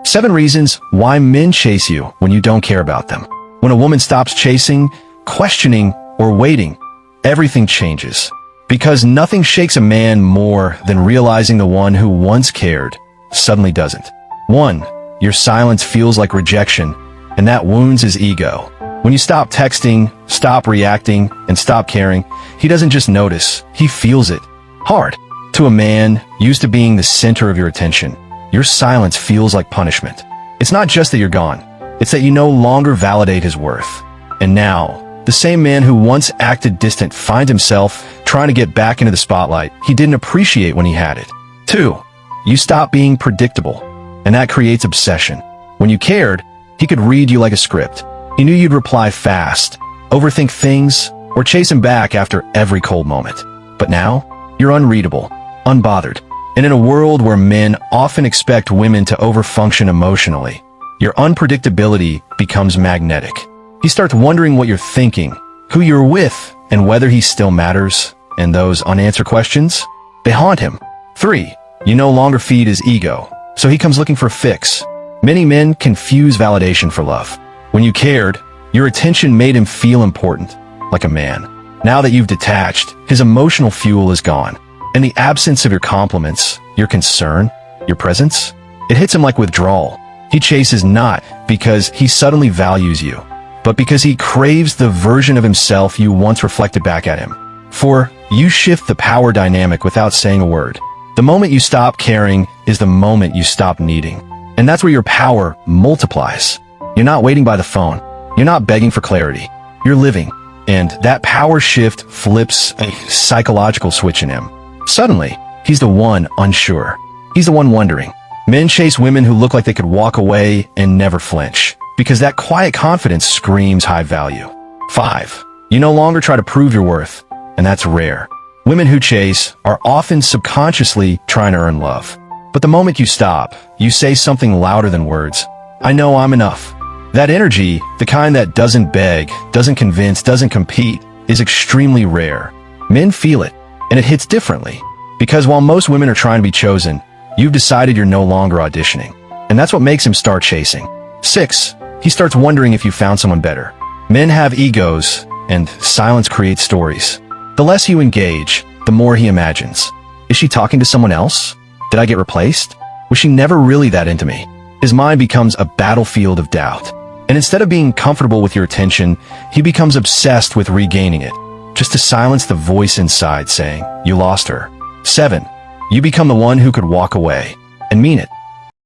7 reasons why men chase you when you don't care about them. When a woman stops chasing, questioning, or waiting, everything changes. Because nothing shakes a man more than realizing the one who once cared suddenly doesn't. 1. Your silence feels like rejection, and that wounds his ego. When you stop texting, stop reacting, and stop caring, he doesn't just notice, he feels it. Hard. To a man used to being the center of your attention, your silence feels like punishment. It's not just that you're gone, it's that you no longer validate his worth. And now, the same man who once acted distant finds himself trying to get back into the spotlight he didn't appreciate when he had it. 2. You stop being predictable, and that creates obsession. When you cared, he could read you like a script. He knew you'd reply fast, overthink things, or chase him back after every cold moment. But now, you're unreadable, unbothered, and in a world where men often expect women to overfunction emotionally, your unpredictability becomes magnetic. He starts wondering what you're thinking, who you're with, and whether he still matters, and those unanswered questions, they haunt him. 3. You no longer feed his ego, so he comes looking for a fix. Many men confuse validation for love. When you cared, your attention made him feel important, like a man. Now that you've detached, his emotional fuel is gone. In the absence of your compliments, your concern, your presence, it hits him like withdrawal. He chases not because he suddenly values you, but because he craves the version of himself you once reflected back at him. 4. You shift the power dynamic without saying a word. The moment you stop caring is the moment you stop needing. And that's where your power multiplies. You're not waiting by the phone. You're not begging for clarity. You're living. And that power shift flips a psychological switch in him. Suddenly, he's the one unsure. He's the one wondering. Men chase women who look like they could walk away and never flinch, because that quiet confidence screams high value. 5. You no longer try to prove your worth, and that's rare. Women who chase are often subconsciously trying to earn love. But the moment you stop, you say something louder than words. I know I'm enough. That energy, the kind that doesn't beg, doesn't convince, doesn't compete, is extremely rare. Men feel it, and it hits differently. Because while most women are trying to be chosen, you've decided you're no longer auditioning. And that's what makes him start chasing. 6. He starts wondering if you found someone better. Men have egos, and silence creates stories. The less you engage, the more he imagines. Is she talking to someone else? Did I get replaced? Was she never really that into me? His mind becomes a battlefield of doubt. And instead of being comfortable with your attention, he becomes obsessed with regaining it, just to silence the voice inside saying, you lost her. 7. You become the one who could walk away, and mean it.